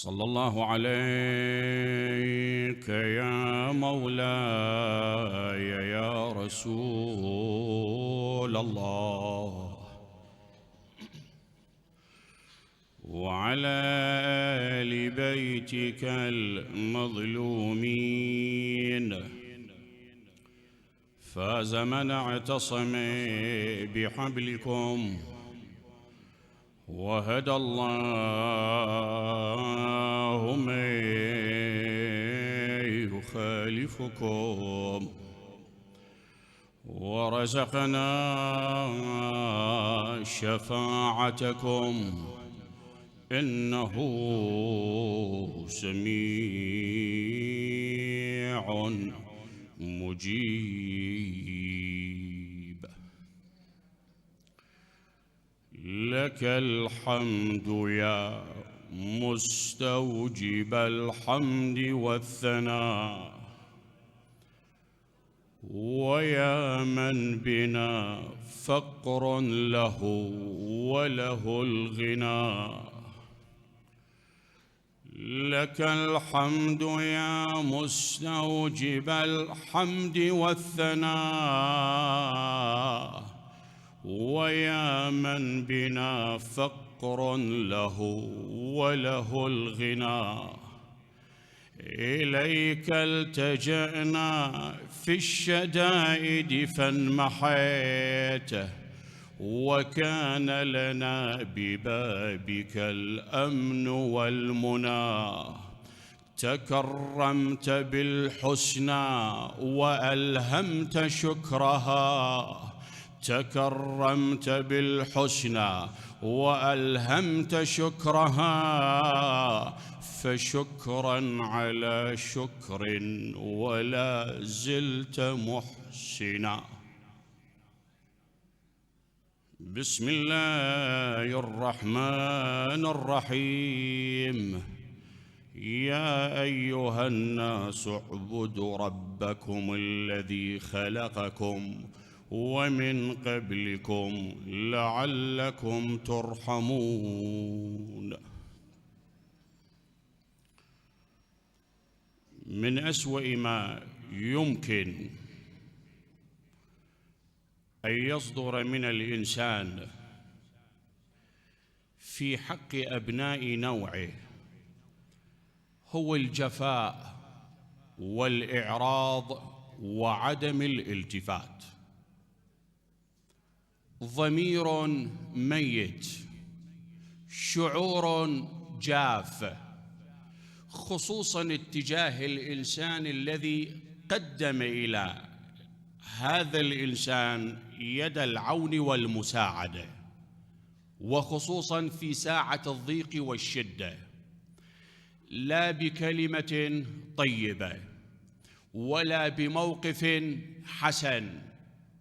صلى الله عليك يا مولاي يا رسول الله، وعلى آل بيتك المظلومين. فاز من اعتصم بحبلكم، وهدى الله من يخالفكم، ورزقنا شفاعتكم إنه سميع مجيب. لك الحمد يا مستوجب الحمد والثناء، ويا من بنا فقر له وله الغنى. لك الحمد يا مستوجب الحمد والثناء، ويا من بنا فقر له وله الغنى. إليك التجأنا في الشدائد فانمحيته، وكان لنا ببابك الأمن والمنى. تكرمت بالحسنى وألهمت شكرها، تكرمت بالحسنى وألهمت شكرها، فشكرا على شكر ولا زلت محسنا. بسم الله الرحمن الرحيم. يا أيها الناس اعبدوا ربكم الذي خلقكم ومن قبلكم لعلكم ترحمون. من أسوأ ما يمكن أن يصدر من الإنسان في حق أبناء نوعه هو الجفاء والإعراض وعدم الالتفات. ضمير ميت، شعور جاف، خصوصاً اتجاه الإنسان الذي قدم إلى هذا الإنسان يد العون والمساعدة، وخصوصاً في ساعة الضيق والشدة، لا بكلمة طيبة ولا بموقف حسن،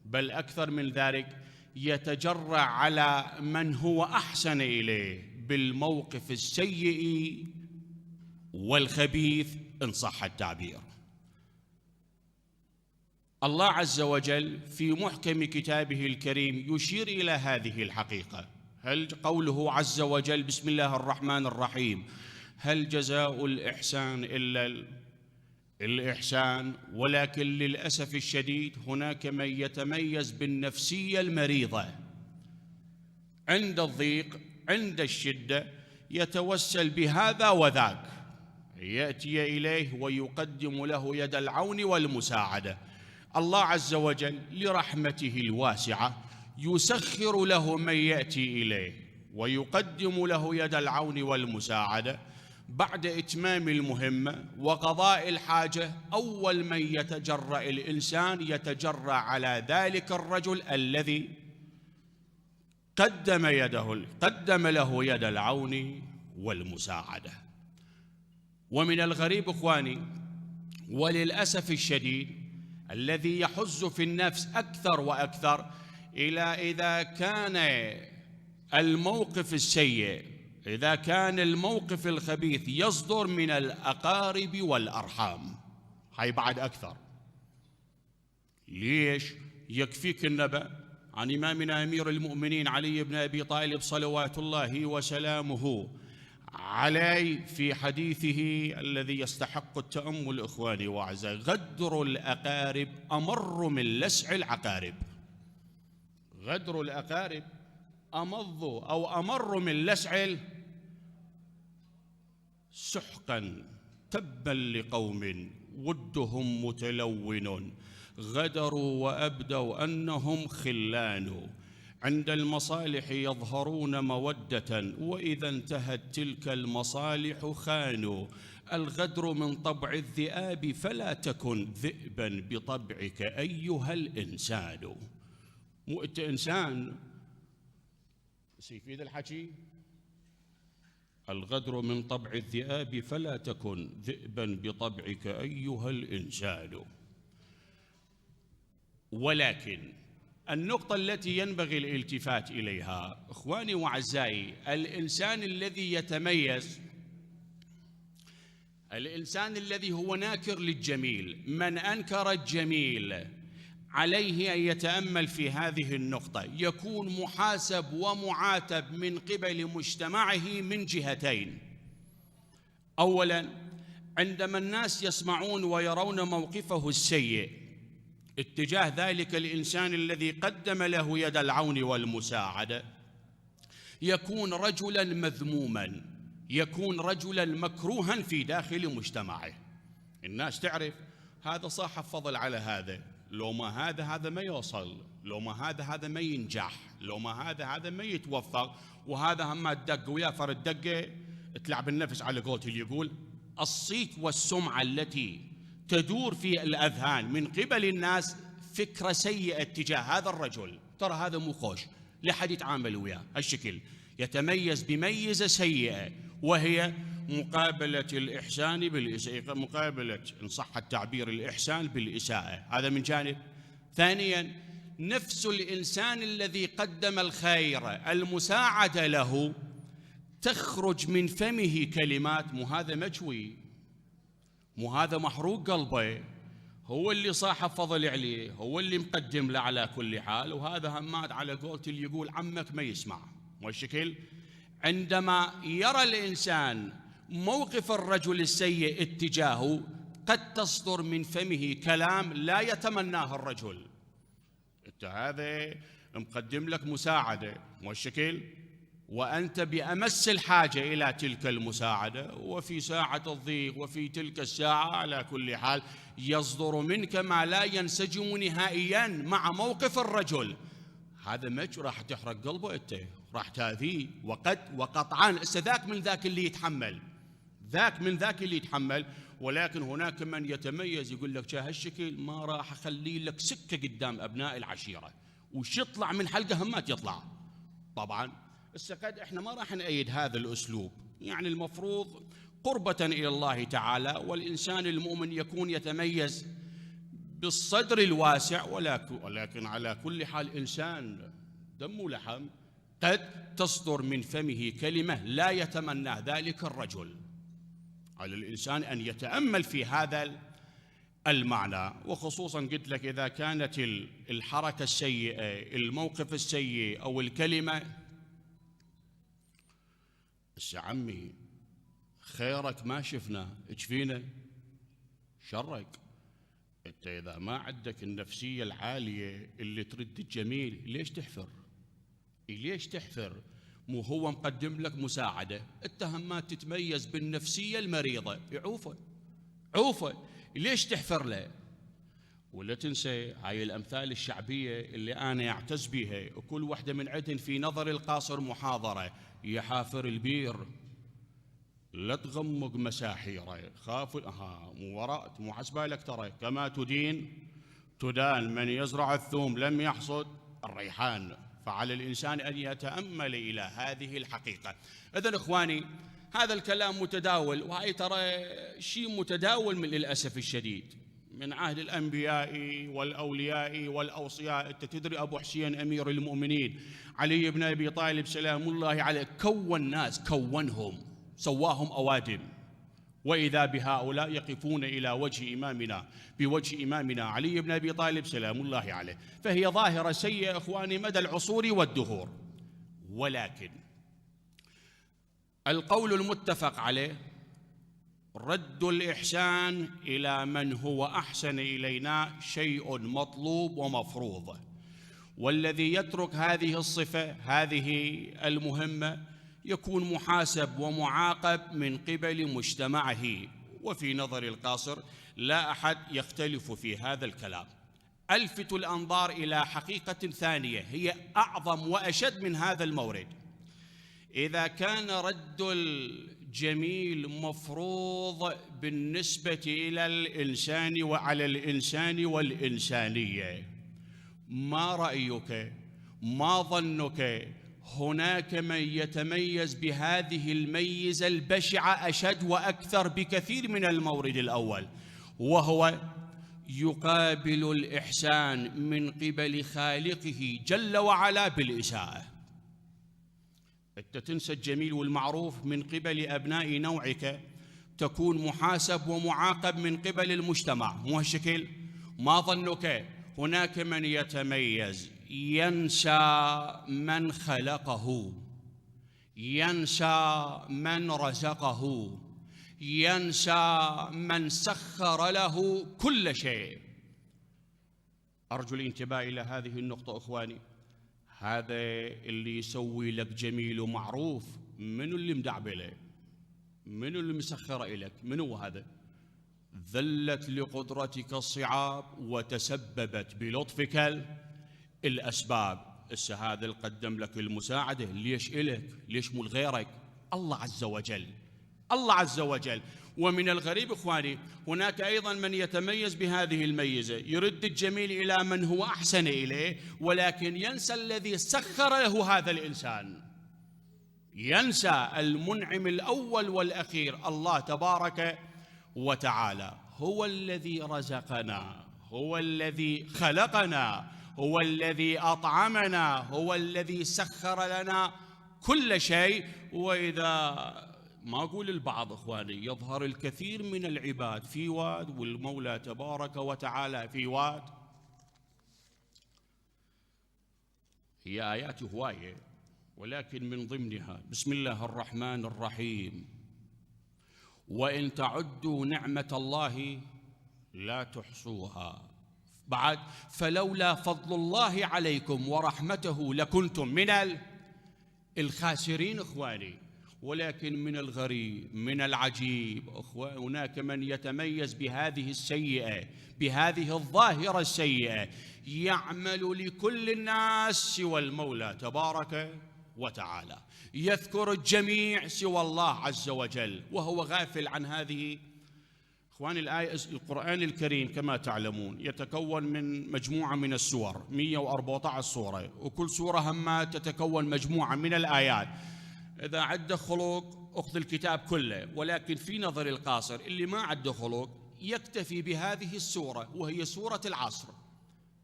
بل أكثر من ذلك يتجرأ على من هو أحسن إليه بالموقف السيء والخبيث إن صح التعبير. الله عز وجل في محكم كتابه الكريم يشير إلى هذه الحقيقة. هل قوله عز وجل بسم الله الرحمن الرحيم هل جزاء الإحسان إلا الإحسان؟ ولكن للأسف الشديد هناك من يتميز بالنفسية المريضة، عند الضيق عند الشدة يتوسل بهذا وذاك، يأتي إليه ويقدم له يد العون والمساعدة. الله عز وجل لرحمته الواسعة يسخر له من يأتي إليه ويقدم له يد العون والمساعدة بعد إتمام المهمة وقضاء الحاجة. أول من يتجرأ الإنسان يتجرأ على ذلك الرجل الذي قدم له يد العون والمساعدة. ومن الغريب إخواني وللأسف الشديد الذي يحز في النفس أكثر وأكثر إلى إذا كان الموقف السيء، إذا كان الموقف الخبيث يصدر من الأقارب والأرحام، هاي بعد أكثر. ليش؟ يكفيك النبأ عن إمامنا أمير المؤمنين علي بن أبي طالب صلوات الله وسلامه علي في حديثه الذي يستحق التأمل إخواني وأعزائي: غدر الأقارب أمر من لسع العقارب. غدر الأقارب أمض أو أمر من لسع سحقا. تبا لقوم ودهم متلون، غدروا وأبدوا أنهم خلان، عند المصالح يظهرون مودة، وإذا انتهت تلك المصالح خانوا. الغدر من طبع الذئاب، فلا تكن ذئبا بطبعك أيها الإنسان. مو أنت إنسان يفيد الحكي. الغدر من طبع الذئاب، فلا تكن ذئبا بطبعك أيها الإنسان. ولكن النقطة التي ينبغي الالتفات إليها إخواني وأعزائي: الإنسان الذي يتميز، الإنسان الذي هو ناكر للجميل، من أنكر الجميل عليه أن يتأمل في هذه النقطة. يكون محاسب ومعاتب من قبل مجتمعه من جهتين. أولاً، عندما الناس يسمعون ويرون موقفه السيء اتجاه ذلك الإنسان الذي قدم له يد العون والمساعدة، يكون رجلاً مذموماً، يكون رجلاً مكروها في داخل مجتمعه. الناس تعرف هذا صاحب فضل على هذا، لو ما هذا ما يوصل، لو ما هذا ما ينجح، لو ما هذا ما يتوفق، وهذا هم الدق ويا فرد دقه تلعب النفس على قولته اللي يقول. الصيت والسمعة التي تدور في الأذهان من قبل الناس فكرة سيئة تجاه هذا الرجل، ترى هذا مو خوش لحد يتعامل وياه هالشكل، يتميز بميزة سيئة، وهي مقابلة الإحسان بالإساءة، مقابلة إن صح التعبير الإحسان بالإساءة. هذا من جانب. ثانياً، نفس الإنسان الذي قدم الخير المساعدة له تخرج من فمه كلمات: مو هذا مجوي، مو هذا محروق قلبه، هو اللي صاحب فضل عليه، هو اللي مقدم له على كل حال، وهذا همات على قولته اللي يقول عمك ما يسمع. والشكل عندما يرى الإنسان موقف الرجل السيء اتجاهه قد تصدر من فمه كلام لا يتمناه الرجل. انت هذا مقدم لك مساعدة والشكل، وأنت بأمس الحاجة إلى تلك المساعدة، وفي ساعة الضيق وفي تلك الساعة على كل حال يصدر منك ما لا ينسجم نهائيا مع موقف الرجل. هذا مج راح تحرق قلبه، أنت راح تاذيه، وقطعا ذاك من ذاك اللي يتحمل، ذاك من ذاك اللي يتحمل. ولكن هناك من يتميز يقول لك هالشكل ما راح أخلي لك سكة قدام أبناء العشيرة، وش يطلع من حلقة همات يطلع. طبعا قد احنا ما راح نأيد هذا الأسلوب، يعني المفروض قربة إلى الله تعالى، والإنسان المؤمن يكون يتميز بالصدر الواسع، ولكن على كل حال إنسان دم ولحم قد تصدر من فمه كلمة لا يتمنى ذلك الرجل. على الإنسان أن يتأمل في هذا المعنى، وخصوصا قلت لك إذا كانت الحركة السيئة، الموقف السيء أو الكلمة. بس يا عمي خيرك ما شفنا، ايش فينا شرك. انت اذا ما عندك النفسية العالية اللي ترد الجميل ليش تحفر؟ ليش تحفر؟ مو هو مقدم لك مساعدة، انت همات تتميز بالنفسية المريضة، عوفة ليش تحفر له؟ ولا تنسى هاي الأمثال الشعبية اللي أنا أعتز بها، وكل واحدة من عدن في نظر القاصر محاضرة: يا حافر البير لا تغمق مساحيره، خاف مو وراء مو حسبالك، ترى كما تدان، من يزرع الثوم لم يحصد الريحان. فعلى الإنسان أن يتأمل إلى هذه الحقيقة. إذن إخواني هذا الكلام متداول، وهي ترى شيء متداول من للأسف الشديد من عهد الأنبياء والأولياء والأوصياء. أنت تدري أبو حسين أمير المؤمنين علي بن أبي طالب سلام الله عليه كون ناس، كونهم سواهم أوادم، وإذا بهؤلاء يقفون إلى بوجه إمامنا علي بن أبي طالب سلام الله عليه. فهي ظاهرة سيئة إخواني مدى العصور والدهور. ولكن القول المتفق عليه: رد الإحسان إلى من هو أحسن إلينا شيء مطلوب ومفروض، والذي يترك هذه الصفة، هذه المهمة، يكون محاسب ومعاقب من قبل مجتمعه. وفي نظر القاصر لا أحد يختلف في هذا الكلام. ألفت الأنظار إلى حقيقة ثانية هي أعظم وأشد من هذا المورد. إذا كان رد الجميل مفروض بالنسبة إلى الإنسان وعلى الإنسان والإنسانية، ما رأيك، ما ظنك هناك من يتميز بهذه الميزة البشعة أشد وأكثر بكثير من المورد الأول، وهو يقابل الإحسان من قبل خالقه جل وعلا بالإساءة. أنت تنسى الجميل والمعروف من قبل أبناء نوعك، تكون محاسب ومعاقب من قبل المجتمع، مو هالشكل؟ ما ظنك هناك من يتميز ينسى من خلقه، ينسى من رزقه، ينسى من سخر له كل شيء. أرجو الانتباه إلى هذه النقطة إخواني. هذا اللي يسوي لك جميل ومعروف، منو اللي مدعبله؟ منو اللي مسخر إليك؟ منو هذا؟ ذلت لقدرتك الصعاب وتسببت بلطفك الأسباب. هذا اللي قدم لك المساعدة، ليش إلك؟ ليش مو لغيرك؟ الله عز وجل، الله عز وجل. ومن الغريب إخواني هناك أيضا من يتميز بهذه الميزة، يرد الجميل إلى من هو أحسن إليه، ولكن ينسى الذي سخر له هذا الإنسان، ينسى المنعم الأول والأخير، الله تبارك وتعالى. هو الذي رزقنا، هو الذي خلقنا، هو الذي أطعمنا، هو الذي سخر لنا كل شيء. وإذا ما أقول البعض إخواني، يظهر الكثير من العباد في واد والمولى تبارك وتعالى في واد. هي آيات هواية، ولكن من ضمنها بسم الله الرحمن الرحيم: وإن تعدوا نعمة الله لا تحصوها. بعد: فلولا فضل الله عليكم ورحمته لكنتم من الخاسرين إخواني. ولكن من الغريب، من العجيب هناك من يتميز بهذه السيئة، بهذه الظاهرة السيئة، يعمل لكل الناس سوى المولى تبارك وتعالى، يذكر الجميع سوى الله عز وجل، وهو غافل عن هذه. إخواني القرآن الكريم كما تعلمون يتكون من مجموعة من السور، 114 سورة، وكل سورة هم تتكون مجموعة من الآيات. إذا عد خلق أخذ الكتاب كله، ولكن في نظر القاصر اللي ما عد خلق يكتفي بهذه السورة، وهي سورة العصر،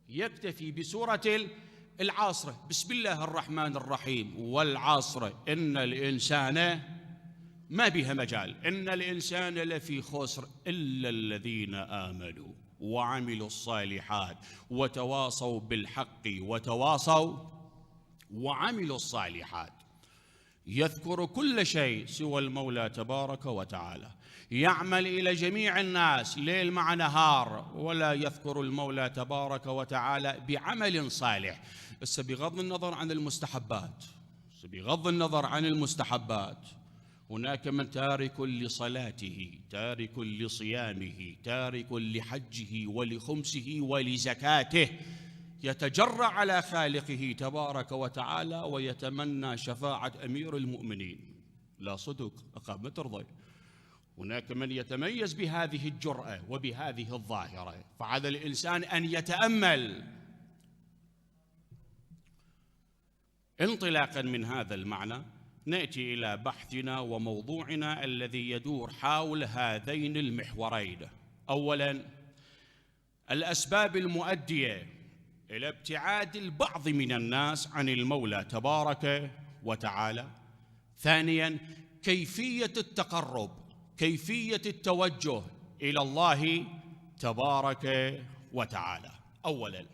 يكتفي بسورة العصر. بسم الله الرحمن الرحيم: والعصر إن الإنسان، ما بها مجال، إن الإنسان لفي خسر إلا الذين آمنوا وعملوا الصالحات وتواصوا بالحق وتواصوا وعملوا الصالحات. يذكر كل شيء سوى المولى تبارك وتعالى، يعمل إلى جميع الناس ليل مع نهار، ولا يذكر المولى تبارك وتعالى بعمل صالح. بس بغض النظر عن المستحبات، بغض النظر عن المستحبات، هناك من تارك لصلاته، تارك لصيامه، تارك لحجه ولخمسه ولزكاته، يتجرأ على خالقه تبارك وتعالى ويتمنى شفاعة أمير المؤمنين. لا صدق أقام ترضي. هناك من يتميز بهذه الجرأة وبهذه الظاهرة، فعلى الإنسان أن يتأمل. انطلاقا من هذا المعنى نأتي إلى بحثنا وموضوعنا الذي يدور حول هذين المحورين. أولا، الأسباب المؤدية إلى ابتعاد البعض من الناس عن المولى تبارك وتعالى. ثانياً، كيفية التقرب، كيفية التوجه إلى الله تبارك وتعالى. أولاً،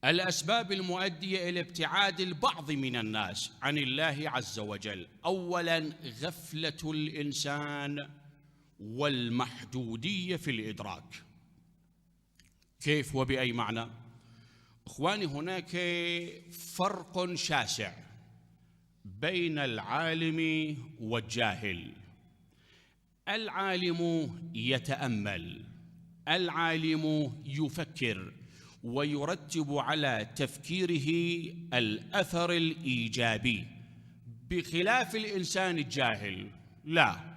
الأسباب المؤدية إلى ابتعاد البعض من الناس عن الله عز وجل: أولاً غفلة الإنسان والمحدودية في الإدراك. كيف وبأي معنى؟ إخواني، هناك فرق شاسع بين العالم والجاهل. العالم يتأمل، العالم يفكر ويرتب على تفكيره الأثر الإيجابي، بخلاف الإنسان الجاهل، لا،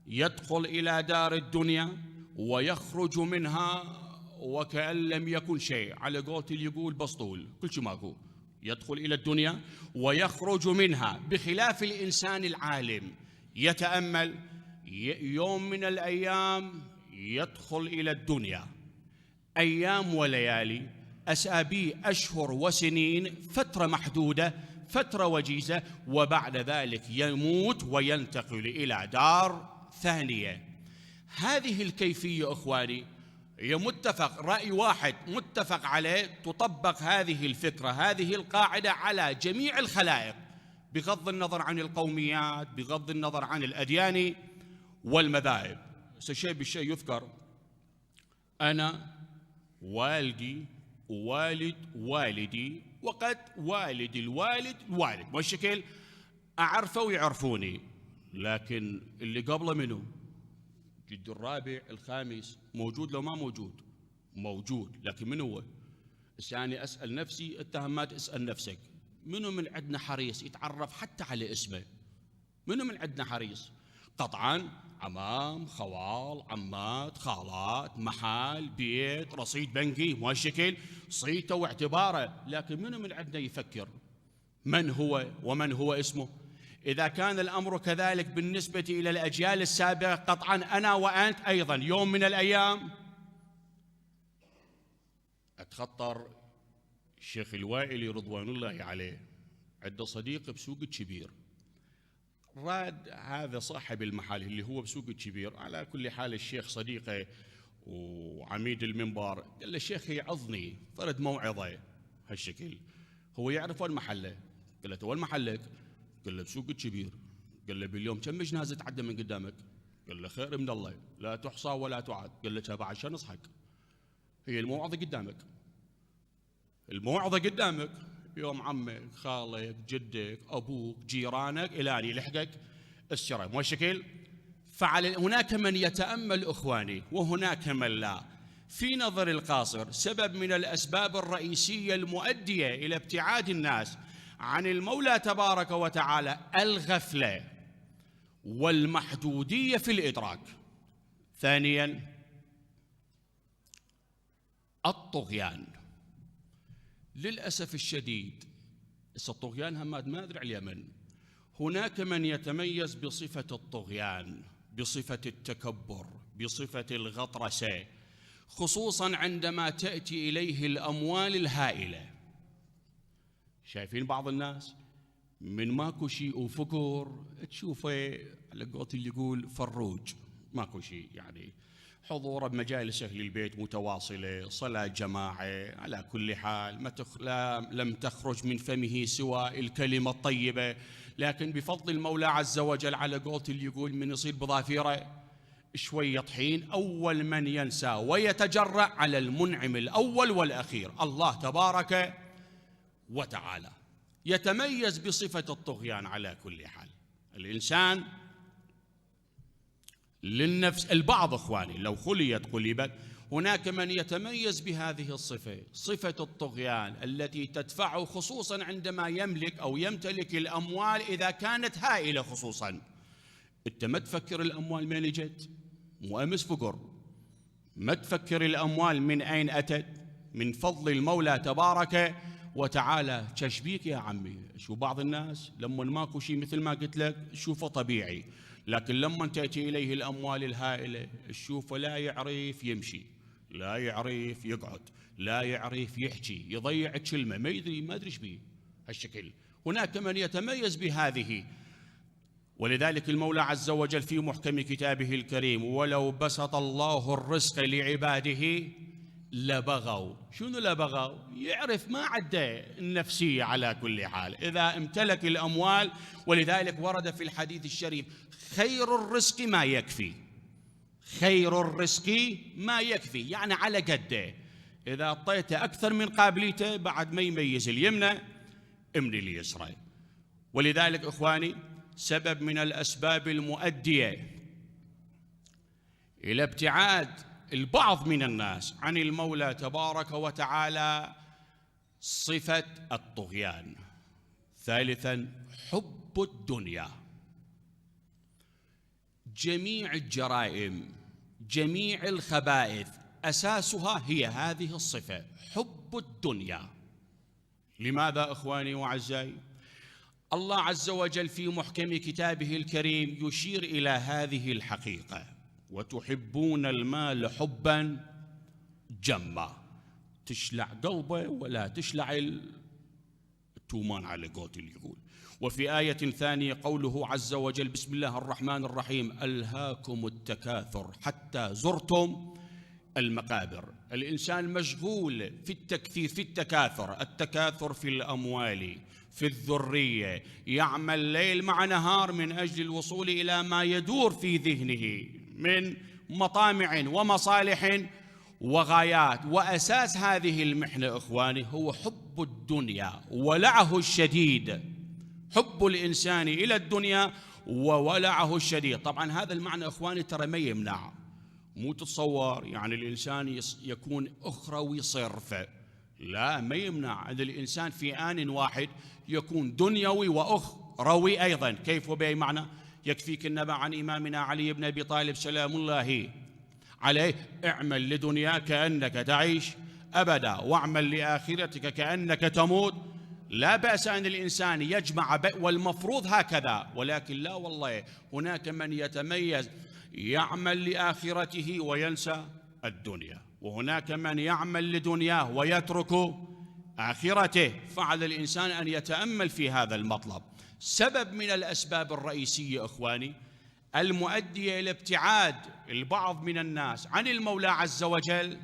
يدخل إلى دار الدنيا ويخرج منها وكأن لم يكن شيء، على قولة اللي يقول بسطول كل شيء ماكو. يدخل إلى الدنيا ويخرج منها، بخلاف الإنسان العالم يتأمل، يوم من الأيام يدخل إلى الدنيا، أيام وليالي، أسابيع، أشهر وسنين، فترة محدودة، فترة وجيزة، وبعد ذلك يموت وينتقل إلى دار ثانية. هذه الكيفية إخواني هي متفق، رأي واحد متفق عليه، تطبق هذه الفكرة، هذه القاعدة على جميع الخلائق، بغض النظر عن القوميات، بغض النظر عن الأديان والمذاهب. شيء بالشيء يذكر، أنا والدي ووالد والدي وقد والد الوالد الوالد، والشكل أعرفه ويعرفوني، لكن اللي قبله منه؟ جد الرابع الخامس موجود لو ما موجود؟ موجود، لكن من هو؟ يعني أسأل نفسي، اتهم ما تسأل نفسك، منو من عندنا حريص يتعرف حتى على اسمه؟ منو من عندنا حريص؟ قطعا عمام، خوال، عمات، خالات، محل، بيت، رصيد بنكي، مو هالشكل، صيته واعتباره، لكن منو من عندنا يفكر من هو ومن هو اسمه؟ إذا كان الأمر كذلك بالنسبة إلى الأجيال السابقة، قطعا أنا وأنت أيضا يوم من الأيام أتخطر. الشيخ الوائلي رضوان الله عليه عنده صديق بسوق الكبير، راد هذا صاحب المحل اللي هو بسوق الكبير، على كل حال الشيخ صديقه وعميد المنبر، قال له الشيخ يعظني، فرد موعظة هالشكل، هو يعرف وين محله؟ قال له وين محلك؟ قال له بسوق الكبير. قال له باليوم كم جنازة تعدى من قدامك؟ قال له خير من الله لا تحصى ولا تعد. قال له بعد شو نصحك؟ هي الموعظة قدامك، الموعظة قدامك، يوم عمك، خالك، جدك، أبوك، جيرانك، إلى أن يلحقك الشرع، مو الشكل؟ هناك من يتأمل إخواني وهناك من لا. في نظر القاصر، سبب من الأسباب الرئيسية المؤدية إلى ابتعاد الناس عن المولى تبارك وتعالى الغفلة والمحدودية في الإدراك. ثانياً الطغيان. للأسف الشديد الطغيان هماد ما أدري على اليمن، هناك من يتميز بصفة الطغيان، بصفة التكبر، بصفة الغطرسة، خصوصاً عندما تأتي إليه الأموال الهائلة. شايفين بعض الناس من ماكو شيء وفكر تشوفه على قولة اللي يقول فروج، ماكو شيء، يعني حضوره بمجالس أهل البيت متواصلة، صلاة جماعة، على كل حال لم تخرج من فمه سوى الكلمة الطيبة، لكن بفضل المولى عز وجل على قولة اللي يقول من يصير بظافيره شوية طحين، أول من ينسى ويتجرأ على المنعم الأول والأخير الله تبارك وتعالى. يتميز بصفة الطغيان على كل حال. الإنسان للنفس، البعض إخواني لو خليت قلبت، هناك من يتميز بهذه الصفة، صفة الطغيان التي تدفعه خصوصا عندما يملك أو يمتلك الأموال إذا كانت هائلة. خصوصا أنت ما تفكر الأموال من اجت، مو أمس فقر، ما تفكر الأموال من أين أتت، من فضل المولى تبارك وتعالى. تشبيك يا عمي، شو بعض الناس لما ماكو شيء مثل ما قلت لك شوفه طبيعي، لكن لما تأتي إليه الأموال الهائلة شوفه لا يعرف يمشي، لا يعرف يقعد، لا يعرف يحكي، يضيع كلمة، ما أدري ايش بيه هالشكل. هناك من يتميز بهذه، ولذلك المولى عز وجل في محكم كتابه الكريم: ولو بسط الله الرزق لعباده لبغوا. شنو لبغوا؟ يعرف ما عنده النفسية على كل حال إذا امتلك الأموال. ولذلك ورد في الحديث الشريف: خير الرزق ما يكفي. خير الرزق ما يكفي، يعني على قده. إذا أعطيته أكثر من قابليته بعد ما يميز اليمنى من اليسرى. ولذلك إخواني، سبب من الأسباب المؤدية إلى ابتعاد البعض من الناس عن المولى تبارك وتعالى صفة الطغيان. ثالثاً، حب الدنيا. جميع الجرائم، جميع الخبائث أساسها هي هذه الصفة، حب الدنيا. لماذا إخواني وأعزائي؟ الله عز وجل في محكم كتابه الكريم يشير إلى هذه الحقيقة: وتحبون المال حبا جما. تشلع قلبه ولا تشلع التومان على قوت اللي يقول. وفي آية ثانية قوله عز وجل: بسم الله الرحمن الرحيم: ألهاكم التكاثر حتى زرتم المقابر. الإنسان مشغول في التكثير، في التكاثر في الأموال، في الذرية، يعمل ليل مع نهار من أجل الوصول إلى ما يدور في ذهنه من مطامع ومصالح وغايات. وأساس هذه المحنة إخواني هو حب الدنيا ولعه الشديد، حب الإنسان إلى الدنيا وولعه الشديد. طبعا هذا المعنى إخواني ترى ما يمنع، مو تتصور يعني الإنسان يكون أخروي صرف، لا، ما يمنع أن الإنسان في آن واحد يكون دنيوي وأخروي أيضا. كيف وبأي معنى؟ يكفيك النبأ عن إمامنا علي بن أبي طالب سلام الله عليه: اعمل لدنياك كأنك تعيش أبدا، واعمل لآخرتك كأنك تموت. لا بأس أن الإنسان يجمع، والمفروض هكذا، ولكن لا والله، هناك من يتميز يعمل لآخرته وينسى الدنيا، وهناك من يعمل لدنياه ويترك آخرته. فعلى الإنسان أن يتأمل في هذا المطلب. سبب من الأسباب الرئيسية إخواني المؤدية إلى ابتعاد البعض من الناس عن المولى عز وجل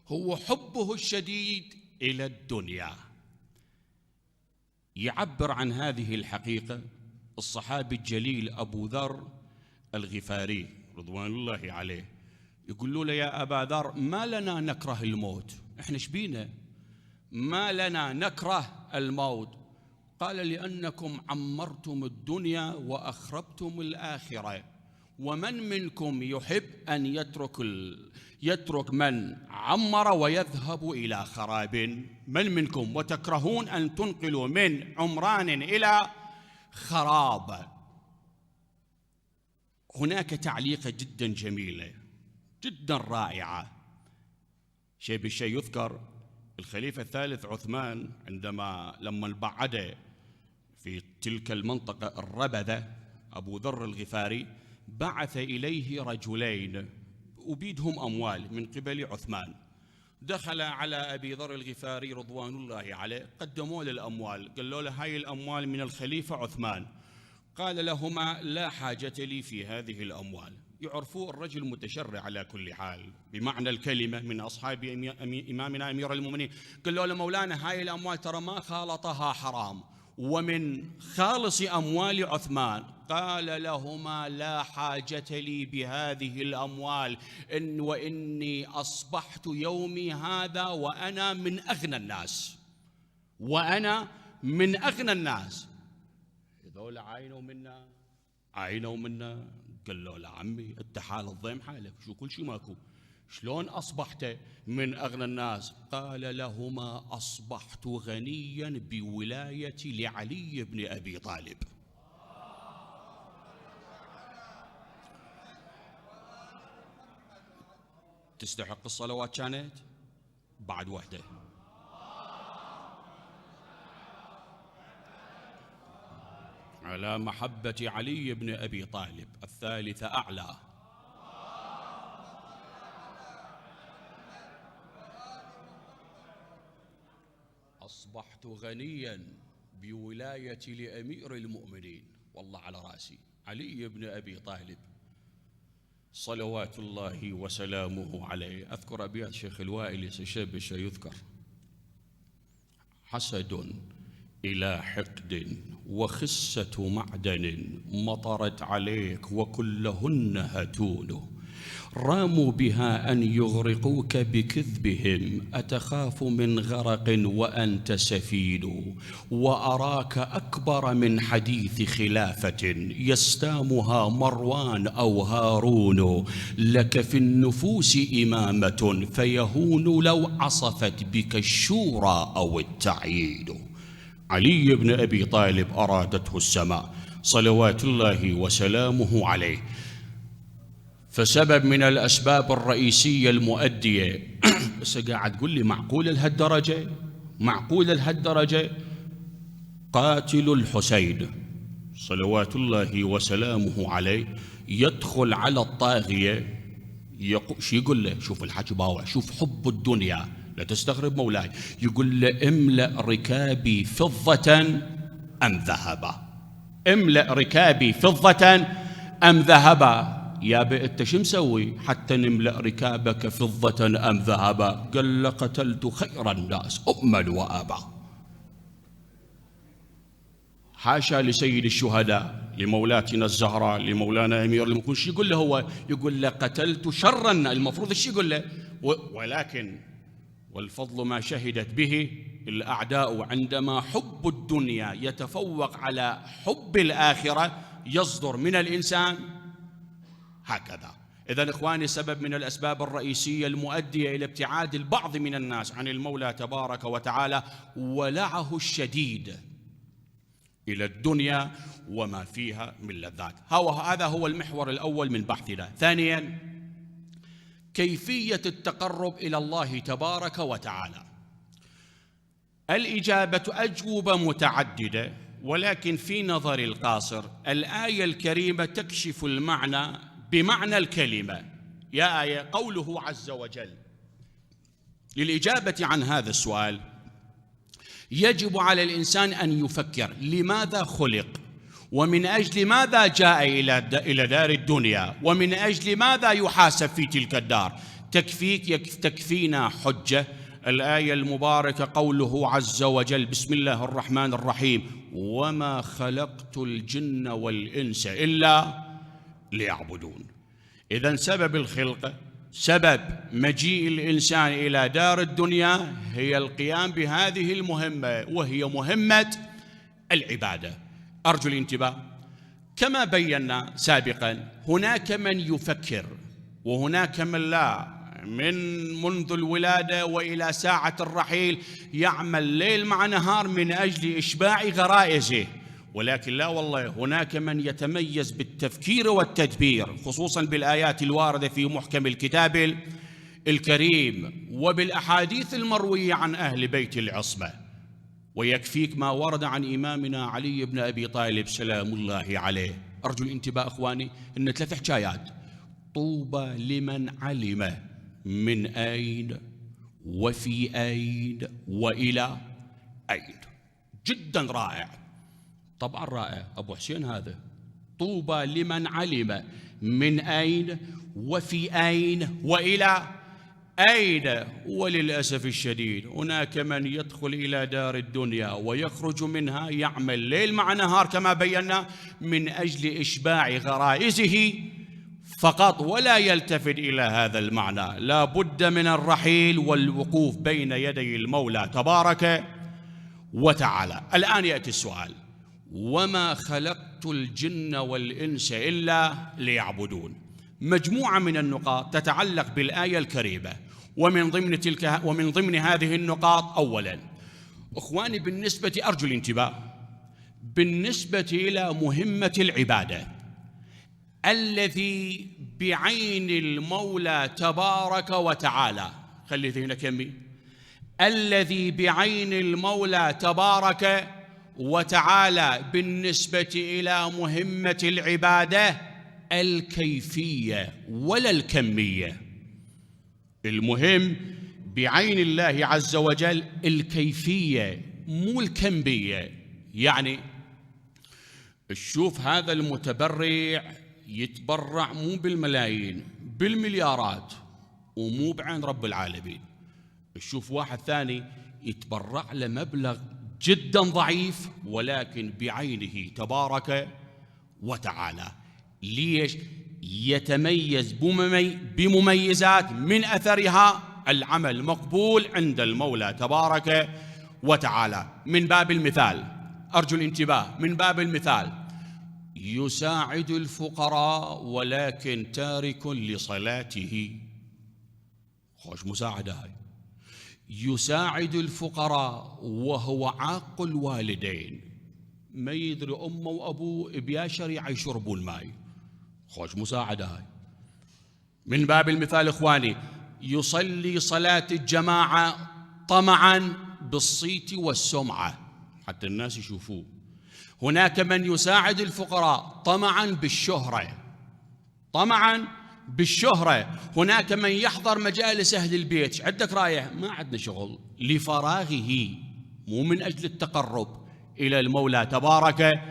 هو حبه الشديد إلى الدنيا. يعبر عن هذه الحقيقة الصحابي الجليل أبو ذر الغفاري رضوان الله عليه. يقول له: يا أبا ذر، ما لنا نكره الموت؟ إحنا شبينا ما لنا نكره الموت؟ قال: لأنكم عمرتم الدنيا وأخربتم الآخرة، ومن منكم يحب أن يترك من عمر ويذهب إلى خراب؟ من منكم؟ وتكرهون أن تنقلوا من عمران إلى خراب. هناك تعليقة جدا جميلة جدا رائعة. شيء بالشيء يذكر الخليفة الثالث عثمان لما بعد في تلك المنطقة الربذة أبو ذر الغفاري، بعث إليه رجلين أبيدهم أموال من قبل عثمان. دخل على أبي ذر الغفاري رضوان الله عليه، قدموا له الأموال، قالوا له: هاي الأموال من الخليفة عثمان. قال لهما: لا حاجة لي في هذه الأموال. يعرفوا الرجل متشرع على كل حال بمعنى الكلمة، من أصحاب إمامنا أمير المؤمنين. قالوا له: مولانا، هاي الأموال ترى ما خالطها حرام، ومن خالص أموال عثمان. قال لهما: لا حاجة لي بهذه الأموال، وإني أصبحت يومي هذا وأنا من أغنى الناس، وأنا من أغنى الناس. هذول عاينوا منا قالوا له: عمي أنت حال الضيم حالك، شو كل شيء ماكو، شلون أصبحت من أغنى الناس؟ قال لهما: أصبحت غنيا بولايتي لعلي بن أبي طالب. تستحق الصلوات كانت بعد وحده. على محبة علي بن أبي طالب، الثالثة أعلى. أصبحت غنيا بولايتي لأمير المؤمنين، والله على رأسي علي بن أبي طالب. صلوات الله وسلامه عليه. أذكر أبيات شيخ الوائلي سيشبش يذكر: حسد إلى حقد وخسة معدن مطرت عليك وكلهن هتون، راموا بها أن يغرقوك بكذبهم، أتخاف من غرق وأنت سفين، وأراك أكبر من حديث خلافة يستامها مروان أو هارون، لك في النفوس إمامة فيهون لو عصفت بك الشورى أو التعيين. علي بن أبي طالب أرادته السماء صلوات الله وسلامه عليه، فسبب من الأسباب الرئيسية المؤدية بس قاعد تقول لي معقول لهالدرجة؟ معقول لهالدرجة؟ قاتل الحسين صلوات الله وسلامه عليه يدخل على الطاغية، شو يقول له؟ شوف الحكي باوع، شوف حب الدنيا، لا تستغرب مولاي. يقول له: املأ ركابي فضة أم ذهبا، املأ ركابي فضة أم ذهبا. يا أنت شو مسوي حتى نملأ ركابك فضة أم ذهبا؟ قال: لقتلت خير الناس أما وأبا. حاشا لسيد الشهداء، لمولاتنا الزهراء، لمولانا أمير المؤمنين، شو يقول له هو؟ يقول له: قتلت شرا. المفروض شو يقول له؟ ولكن والفضل ما شهدت به الأعداء، عندما حب الدنيا يتفوق على حب الآخرة يصدر من الإنسان هكذا. إذن إخواني، سبب من الأسباب الرئيسية المؤدية إلى ابتعاد البعض من الناس عن المولى تبارك وتعالى ولعه الشديد إلى الدنيا وما فيها من لذات. هذا هو المحور الأول من بحثنا. ثانياً، كيفية التقرب إلى الله تبارك وتعالى. الإجابة أجوبة متعددة، ولكن في نظر القاصر الآية الكريمة تكشف المعنى بمعنى الكلمة. يا آية قوله عز وجل. للإجابة عن هذا السؤال يجب على الإنسان أن يفكر لماذا خلق، ومن أجل ماذا جاء إلى دار الدنيا، ومن أجل ماذا يحاسب في تلك الدار. تكفينا حجة الآية المباركة قوله عز وجل: بسم الله الرحمن الرحيم: وما خلقت الجن والإنس إلا ليعبدون. إذن سبب الخلق، سبب مجيء الإنسان إلى دار الدنيا هي القيام بهذه المهمة، وهي مهمة العبادة. أرجو الانتباه. كما بينا سابقا، هناك من يفكر وهناك من لا، منذ الولادة وإلى ساعة الرحيل يعمل ليل مع نهار من أجل إشباع غرائزه، ولكن لا والله، هناك من يتميز بالتفكير والتدبير، خصوصا بالآيات الواردة في محكم الكتاب الكريم وبالأحاديث المروية عن أهل بيت العصمة. ويكفيك ما ورد عن إمامنا علي بن أبي طالب سلام الله عليه. أرجو الانتباه أخواني، إن 3 حكايات: طوبى لمن علم من أين وفي أين وإلى أين. جدا رائع، طبعا رائع أبو حسين هذا. طوبى لمن علم من أين وفي أين وإلى أين. وللأسف الشديد هناك من يدخل إلى دار الدنيا ويخرج منها يعمل ليل مع نهار كما بينا من أجل إشباع غرائزه فقط، ولا يلتفت إلى هذا المعنى. لا بد من الرحيل والوقوف بين يدي المولى تبارك وتعالى. الآن يأتي السؤال: وما خلقت الجن والإنس إلا ليعبدون. مجموعة من النقاط تتعلق بالآية الكريمة، ومن ضمن هذه النقاط: أولاً أخواني، بالنسبة، أرجو الانتباه، بالنسبة إلى مهمة العبادة الذي بعين المولى تبارك وتعالى، خلي ذهنك يمي، الذي بعين المولى تبارك وتعالى بالنسبة إلى مهمة العبادة الكيفية ولا الكمية. المهم بعين الله عز وجل الكيفية مو الكمية. يعني شوف هذا المتبرع يتبرع مو بالملايين، بالمليارات، ومو بعين رب العالمين. تشوف واحد ثاني يتبرع له مبلغ جدا ضعيف ولكن بعينه تبارك وتعالى. ليش؟ يتميز بمميزات من أثرها العمل مقبول عند المولى تبارك وتعالى. من باب المثال، أرجو الانتباه، من باب المثال، يساعد الفقراء ولكن تارك لصلاته. خوش مساعدة هاي. يساعد الفقراء وهو عاق الوالدين، ما يدري أمه وأبوه بيا شريعة يشربوا الماء. خوش مساعدة هاي. من باب المثال إخواني، يصلي صلاة الجماعة طمعا بالصيت والسمعة حتى الناس يشوفوه. هناك من يساعد الفقراء طمعا بالشهرة، طمعا بالشهرة. هناك من يحضر مجالس أهل البيت، عندك رايح ما عندنا شغل، لفراغه، مو من أجل التقرب إلى المولى تبارك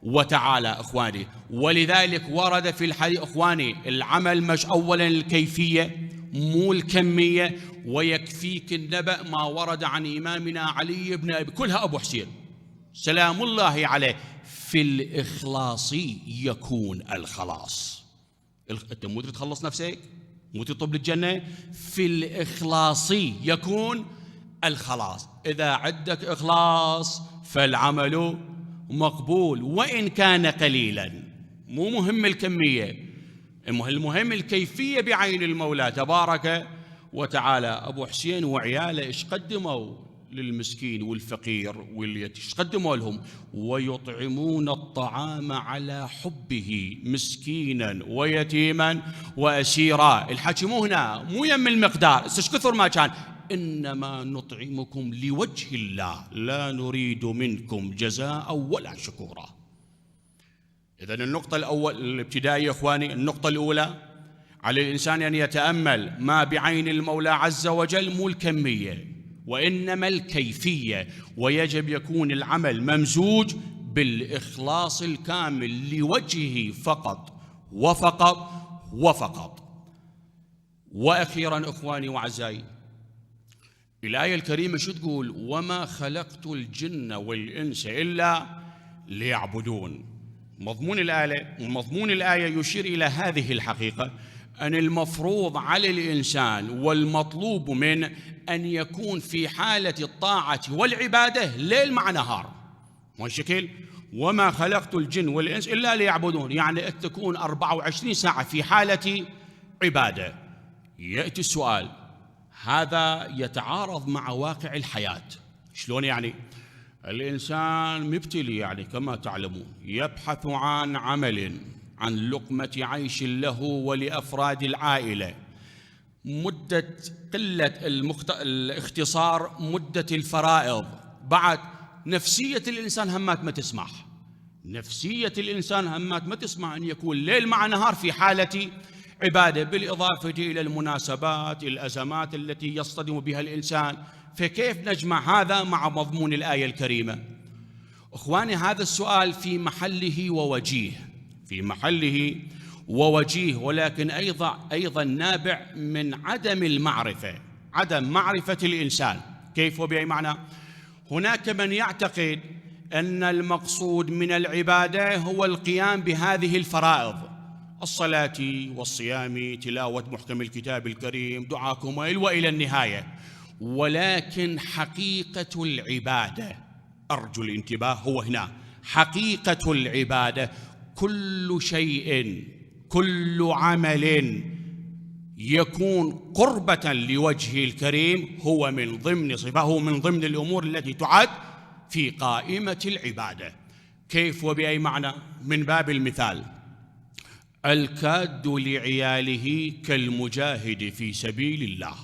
وتعالى إخواني. ولذلك ورد في الحديث إخواني العمل مش أولا الكيفية مو الكمية. ويكفيك النبأ ما ورد عن إمامنا علي بن أبي كلها أبو حسين سلام الله عليه: في الإخلاص يكون الخلاص. أنت مو تخلص نفسك، مو تطلب للجنة، في الإخلاص يكون الخلاص. إذا عندك إخلاص فالعمل مقبول وإن كان قليلا. مو مهم الكمية، المهم الكيفية بعين المولى تبارك وتعالى. أبو حسين وعياله إيش قدموا للمسكين والفقير واليتيم؟ إيش قدموا لهم؟ ويطعمون الطعام على حبه مسكينا ويتيما وأسيرا. الحكي مو هنا، مو يم المقدار، إيش كثر ما كان، إنما نطعمكم لوجه الله لا نريد منكم جزاء ولا شكورا. إذن النقطة الأول الابتدائية إخواني، النقطة الأولى على الإنسان أن يتأمل ما بعين المولى عز وجل، مو الكمية وإنما الكيفية. ويجب يكون العمل ممزوج بالإخلاص الكامل لوجهه فقط وفقط وفقط. وأخيرا إخواني وأعزائي، الآية الكريمة شو تقول؟ وما خلقت الجن والإنس إلا ليعبدون. مضمون الآية يشير إلى هذه الحقيقة، أن المفروض على الإنسان والمطلوب منه أن يكون في حالة الطاعة والعبادة ليل مع نهار. والشكل وما خلقت الجن والإنس إلا ليعبدون، يعني تكون 24 ساعة في حالة عبادة. يأتي السؤال، هذا يتعارض مع واقع الحياة. شلون يعني؟ الإنسان مبتلي، يعني كما تعلمون، يبحث عن عمل، عن لقمة عيش له ولأفراد العائلة. مدة قلة الاختصار مدة الفرائض، بعد نفسية الإنسان همات ما تسمح، نفسية الإنسان همات ما تسمح أن يكون ليل مع نهار في حالة عبادة، بالإضافة إلى المناسبات، الأزمات التي يصطدم بها الإنسان. فكيف نجمع هذا مع مضمون الآية الكريمة؟ إخواني، هذا السؤال في محله ووجيه، في محله ووجيه، ولكن أيضا نابع من عدم المعرفة، عدم معرفة الإنسان. كيف وبأي معنى؟ هناك من يعتقد أن المقصود من العبادة هو القيام بهذه الفرائض: الصلاة والصيام، تلاوة محكم الكتاب الكريم، دعاكم وإلى النهاية. ولكن حقيقة العبادة، أرجو الانتباه، هو هنا حقيقة العبادة كل شيء، كل عمل يكون قربة لوجه الكريم هو من ضمن صفاته، من ضمن الأمور التي تعد في قائمة العبادة. كيف وبأي معنى؟ من باب المثال، الكاد لعياله كالمجاهد في سبيل الله.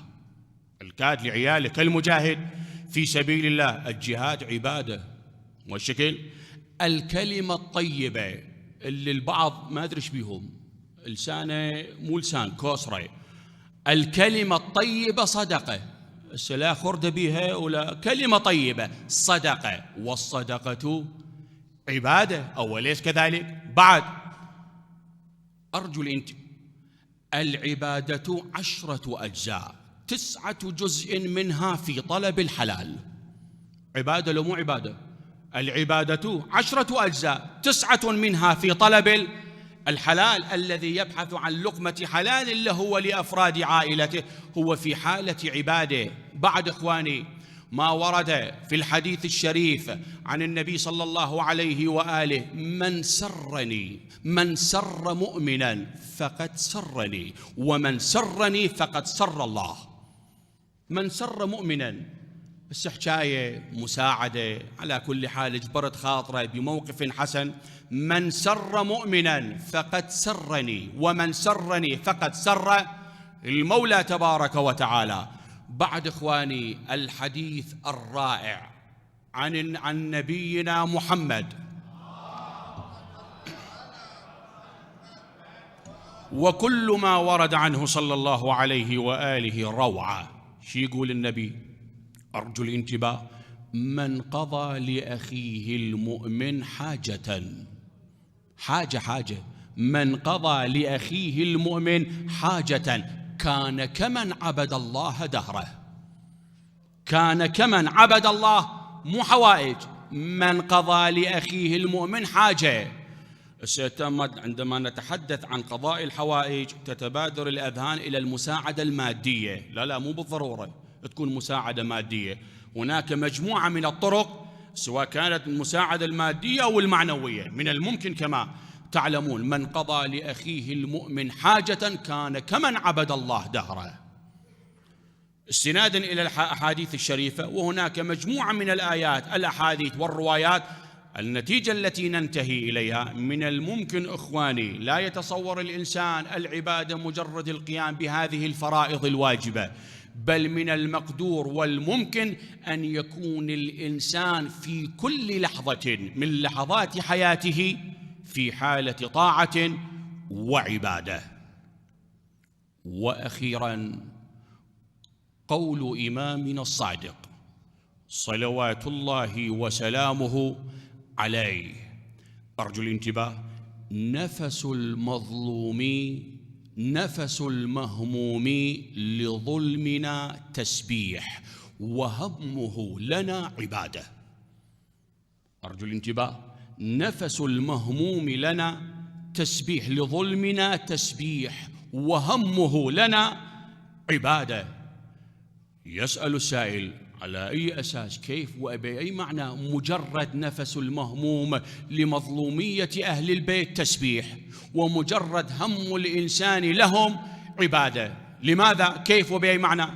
الكاد لعياله كالمجاهد في سبيل الله. الجهاد عبادة. والشكل الكلمة الطيبة اللي البعض ما أدري بيهم، لسانه مو لسان كوسرة، الكلمة الطيبة صدقة. لا خرد بها ولا كلمة طيبة، صدقة، والصدقة عبادة، أو ليس كذلك؟ بعد أرجو العبادة 10 أجزاء، 9 جزء منها في طلب الحلال. عبادة لو مو عبادة؟ العبادة 10 أجزاء، 9 منها في طلب الحلال. الذي يبحث عن لقمة حلال له ولأفراد عائلته هو في حالة عبادة. بعد إخواني، ما ورد في الحديث الشريف عن النبي صلى الله عليه وآله: من سر مؤمنا فقد سرني، ومن سرني فقد سر الله. من سر مؤمنا، بس حكاية مساعدة، على كل حال جبرت خاطره بموقف حسن. من سر مؤمنا فقد سرني، ومن سرني فقد سر المولى تبارك وتعالى. بعد إخواني، الحديث الرائع عن نبينا محمد، وكل ما ورد عنه صلى الله عليه وآله روعة. شو يقول النبي؟ أرجو الانتباه: من قضى لأخيه المؤمن حاجة، من قضى لأخيه المؤمن حاجة كان كمن عبد الله دهره. كان كمن عبد الله، مو حوائج، من قضى لأخيه المؤمن حاجة. عندما نتحدث عن قضاء الحوائج تتبادر الأذهان إلى المساعدة المادية. لا، مو بالضرورة تكون مساعدة مادية. هناك مجموعة من الطرق، سواء كانت المساعدة المادية أو المعنوية. من الممكن كما تعلمون: من قضى لأخيه المؤمن حاجة كان كمن عبد الله دهره، استنادا إلى الأحاديث الشريفة. وهناك مجموعة من الآيات، الأحاديث والروايات. النتيجة التي ننتهي إليها: من الممكن إخواني لا يتصور الإنسان العبادة مجرد القيام بهذه الفرائض الواجبة، بل من المقدور والممكن أن يكون الإنسان في كل لحظة من لحظات حياته في حالة طاعة وعبادة. وأخيراً، قول إمامنا الصادق صلوات الله وسلامه عليه، أرجو الانتباه: نفس المهموم لظلمنا تسبيح، وهمه لنا عبادة. أرجو الانتباه: نفس المهموم لنا تسبيح، لظلمنا تسبيح، وهمه لنا عبادة. يسأل السائل: على أي أساس؟ كيف وبأي معنى مجرد نفس المهموم لمظلومية أهل البيت تسبيح، ومجرد هم الإنسان لهم عبادة؟ لماذا؟ كيف وبأي معنى؟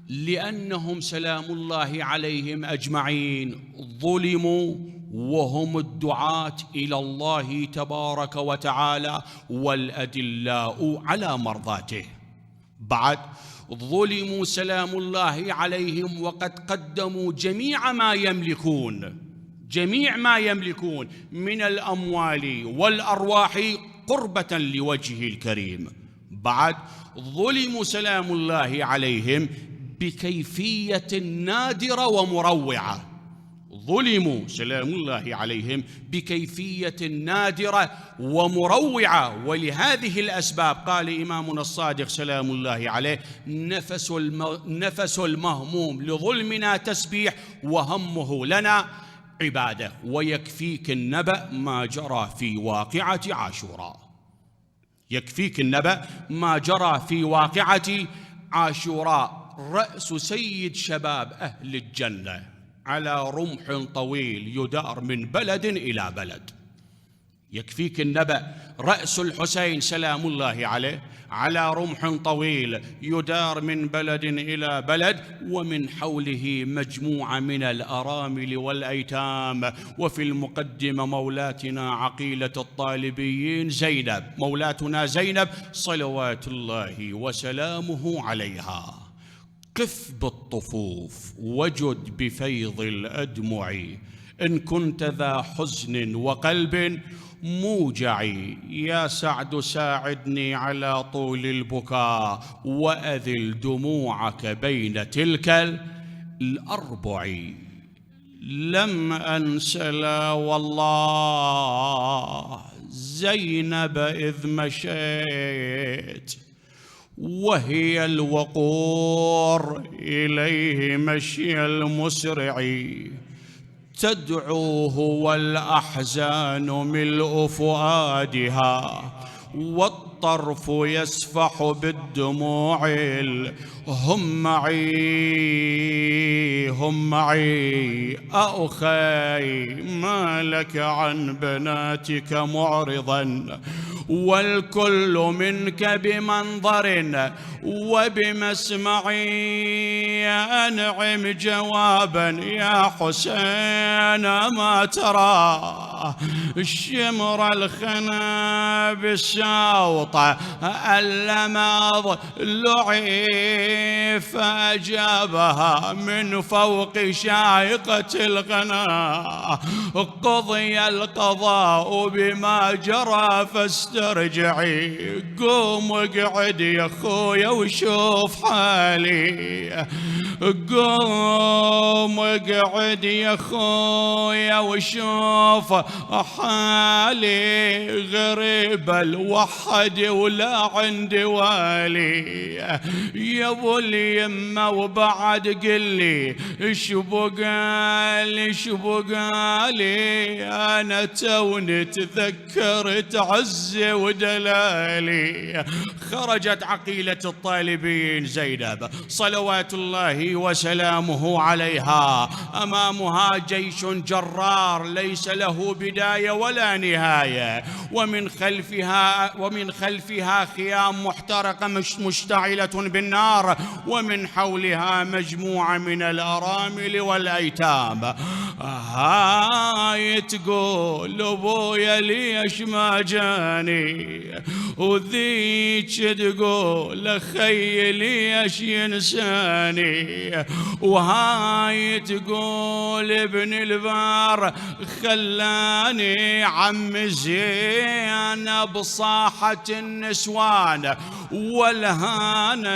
لأنهم سلام الله عليهم أجمعين ظلموا وهم الدعاة إلى الله تبارك وتعالى والأدلاء على مرضاته. بعد ظلموا سلام الله عليهم وقد قدموا جميع ما يملكون من الأموال والأرواح قربة لوجهه الكريم. بعد ظلموا سلام الله عليهم بكيفية نادرة ومروعة. ظلموا سلام الله عليهم بكيفية نادرة ومروعة. ولهذه الأسباب قال إمامنا الصادق سلام الله عليه: نفس المهموم لظلمنا تسبيح، وهمه لنا عبادة. ويكفيك النبأ ما جرى في واقعة عاشوراء. يكفيك النبأ ما جرى في واقعة عاشوراء. رأس سيد شباب أهل الجنة على رمح طويل يدار من بلد إلى بلد. يكفيك النبأ رأس الحسين سلام الله عليه على رمح طويل يدار من بلد إلى بلد، ومن حوله مجموعة من الأرامل والأيتام، وفي المقدمة مولاتنا عقيلة الطالبيين زينب، مولاتنا زينب صلوات الله وسلامه عليها. قف بالطفوف وجد بفيض الأدمع، إن كنت ذا حزن وقلب موجع. يا سعد ساعدني على طول البكاء، وأذل دموعك بين تلك الأربع. لم أنس لا والله زينب إذ مشيت وهي الوقور إليه مشي المسرع، تدعوه والأحزان ملء فؤادها، والطرف يسفح بالدموع هم معي هم معي. أخي ما لك عن بناتك معرضا، والكل منك بمنظر وبمسمعي. أنعم جوابا يا حسين ما ترى، الشمر الخنا بالشوطة اللمض لعي، فأجابها من فوق شائقة الغنا، قضي القضاء بما جرى فاسترجعي. قوم اقعد يا اخويا وشوف حالي، قوم اقعد يا اخويا وشوف حالي، غريب الوحد ولا عندي والي. يا ابو اليمه وبعد قلي ايش بقالي ايش بقالي، انا توني تذكرت عزي ودلالي. خرجت عقيلة الطالبين زينب صلوات الله وسلامه عليها، أمامها جيش جرار ليس له بداية ولا نهاية، ومن خلفها خيام محترقة مشتعلة بالنار، ومن حولها مجموعة من الأرامل والأيتام. هاي تقول أبويا ليش ما جاني، وذيك تقول أخي ليش ينساني، وهاي تقول ابن البار خلاني عم زين بصاحة النسوان، والهانة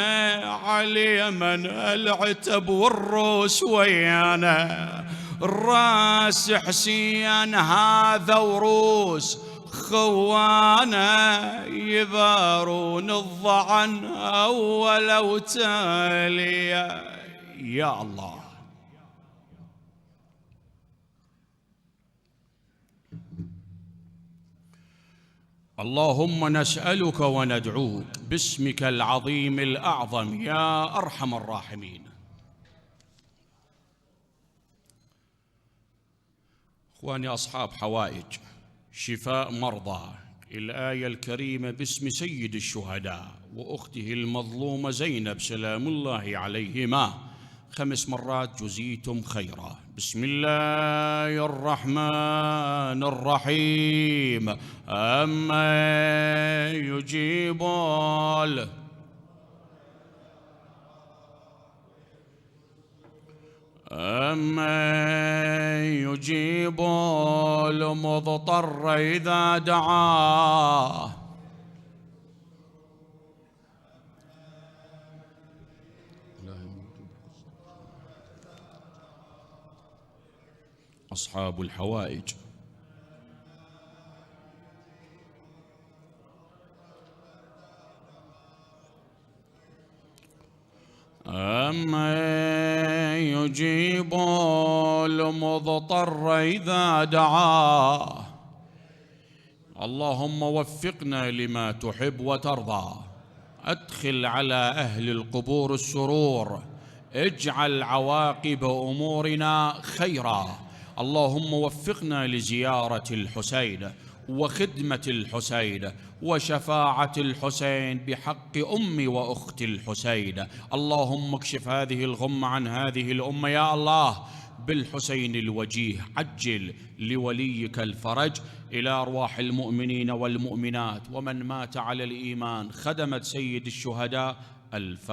علي من العتب والروس ويانا. الراس حسين هذا وروس خوانا، يبارون الضعن أول وتاليا. يا الله اللهم نسألك وندعوك باسمك العظيم الأعظم يا أرحم الراحمين. إخواني أصحاب حوائج، شفاء مرضى، الآية الكريمة باسم سيد الشهداء وأخته المظلومة زينب سلام الله عليهما 5 مرات جزيتم خيرا. بسم الله الرحمن الرحيم. أما يجيب المضطر إذا دعاه. أصحاب الحوائج، أما يجيب المضطر إذا دعاه. اللهم وفقنا لما تحب وترضى، أدخل على أهل القبور السرور، اجعل عواقب أمورنا خيرا. اللهم وفقنا لزيارة الحسين وخدمة الحسين وشفاعة الحسين بحق أم وأخت الحسين. اللهم اكشف هذه الغمة عن هذه الأمة يا الله بالحسين الوجيه. عجل لوليك الفرج. إلى أرواح المؤمنين والمؤمنات ومن مات على الإيمان، خدمة سيد الشهداء. الفاتحة.